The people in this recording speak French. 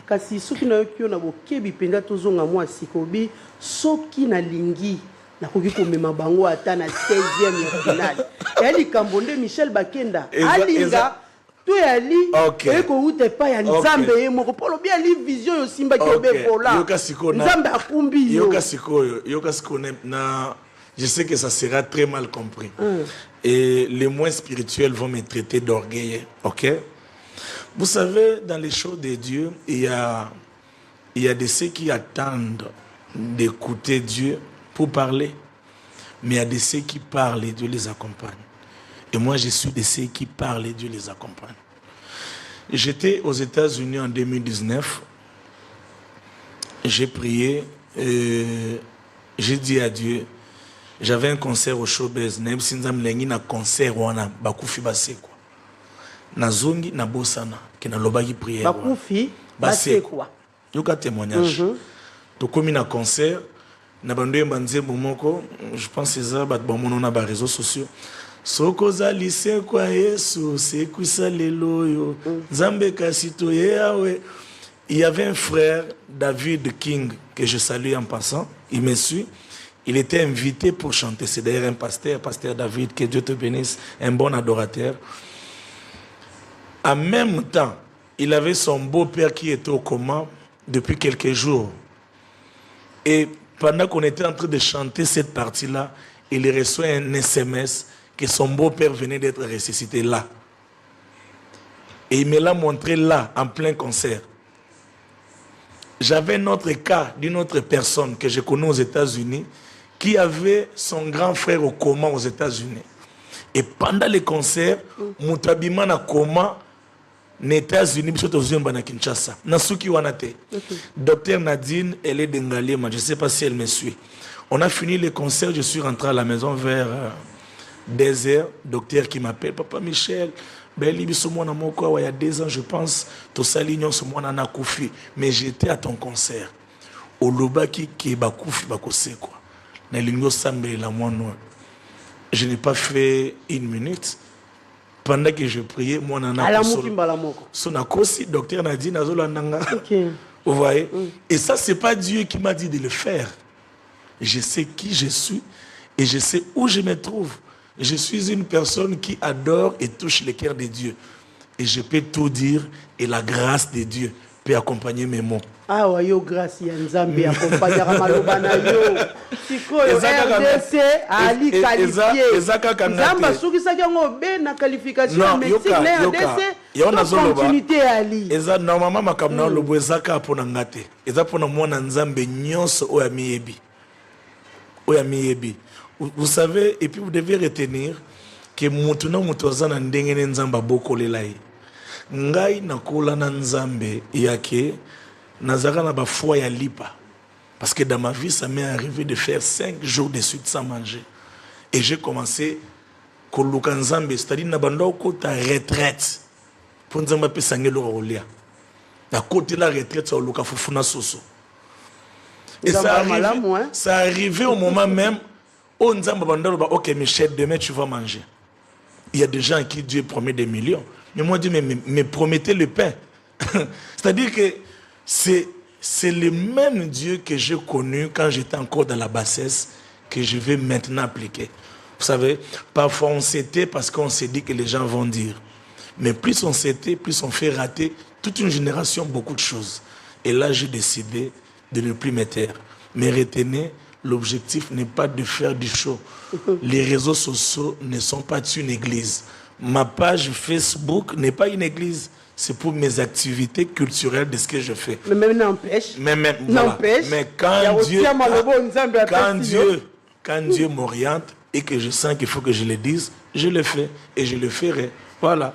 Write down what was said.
kasi soki na yo na bokebi penza tozonga mwa sikobi soki na lingi na koki komema bango ata na 16e ya finale yali kambonde Michel Bakenda alinga to yali eko ute pa ya nzambe ye moko polo bien li vision yo simba ki obe vola nzambe akumbi yo kasiko na je sais que ça sera très mal compris et les moins spirituels vont me traiter d'orgueilleux, ok? Vous savez, dans les choses de Dieu, il y a de ceux qui attendent d'écouter Dieu pour parler. Mais il y a de ceux qui parlent et Dieu les accompagne. Et moi, je suis de ceux qui parlent et Dieu les accompagne. J'étais aux États-Unis en 2019. J'ai prié. J'ai dit à Dieu, j'avais un concert au Showbiz. Même si nous avons un concert, on a bakufi basekwa. Nazongi na bosana qui na lobaki prière. Bakufi basekwa. Yoka témoignage. To komi na concert na bandoye banze bomoko, je pense que ça bat bon na ba réseaux sociaux. Soko zali sekwa Yesu sekuisa lelo yo. Nzambe kasito yawe. Il y avait un frère David King que je salue en passant, il me suit. Il était invité pour chanter. C'est d'ailleurs un pasteur David, que Dieu te bénisse, un bon adorateur. En même temps, il avait son beau-père qui était au coma depuis quelques jours. Et pendant qu'on était en train de chanter cette partie-là, il reçoit un SMS que son beau-père venait d'être ressuscité là. Et il me l'a montré là, en plein concert. J'avais un autre cas d'une autre personne que je connais aux États-Unis qui avait son grand frère au coma aux États-Unis. Et pendant les concerts, Moutabima na coma aux États-Unis, na Kinshasa. Nasuki Wanate. Docteur Nadine, elle est d'Engalema. Je ne sais pas si elle me suit. On a fini les concerts, je suis rentré à la maison vers 2h. Docteur qui m'appelle, Papa Michel. Il y a 2 ans, je pense, mais j'étais à ton concert. Au Lobaki qui est Bakoufi Bakose quoi. Je n'ai pas fait 1 minute. Pendant que je priais, moi, docteur Nadine, vous voyez? Et ça, c'est pas Dieu qui m'a dit de le faire. Je sais qui je suis et je sais où je me trouve. Je suis une personne qui adore et touche le cœur de Dieu. Et je peux tout dire et la grâce de Dieu peut accompagner mes mots. Ah ouais, yo grâce ya Nzambe accompagner malobana yo. Sikoyo RDC ali qualifié. Nzamba soki saki ngo be na qualification mais si na RDC yo na zolo continuité ali. Eza normalement makamna lobo ezaka pona ngate. Eza pona mwana Nzambe nyonso oya miyebi. Oya miyebi. Vous savez, et puis vous devez retenir que maintenant mutozana ndengene Nzamba bokolela ye. Ngai nakola na Nzambe yake nazara na ba foi ya lipa. Parce que dans ma vie, ça m'est arrivé de faire 5 jours de suite sans manger. Et j'ai commencé koluka Nzambe, c'est-à-dire na bando ko ta retraite. Pour Nzamba pe sangelo rolia. Na côté la retraite ça luka fufuna soso. Et ça arrivait au moment même où Nzamba bando ba OK Michel, demain tu vas manger. Il y a des gens qui Dieu promet des millions. Mais moi, Dieu me promettait le pain. C'est-à-dire que c'est le même Dieu que j'ai connu quand j'étais encore dans la bassesse que je vais maintenant appliquer. Vous savez, parfois on s'était parce qu'on s'est dit que les gens vont dire. Mais plus on s'était, plus on fait rater toute une génération, beaucoup de choses. Et là, j'ai décidé de ne plus me taire. Mais retenez, l'objectif n'est pas de faire du show. Les réseaux sociaux ne sont pas une église. Ma page Facebook n'est pas une église. C'est pour mes activités culturelles de ce que je fais. Mais même n'empêche. Voilà. Mais quand Dieu m'oriente et que je sens qu'il faut que je le dise, je le fais et je le ferai. Voilà.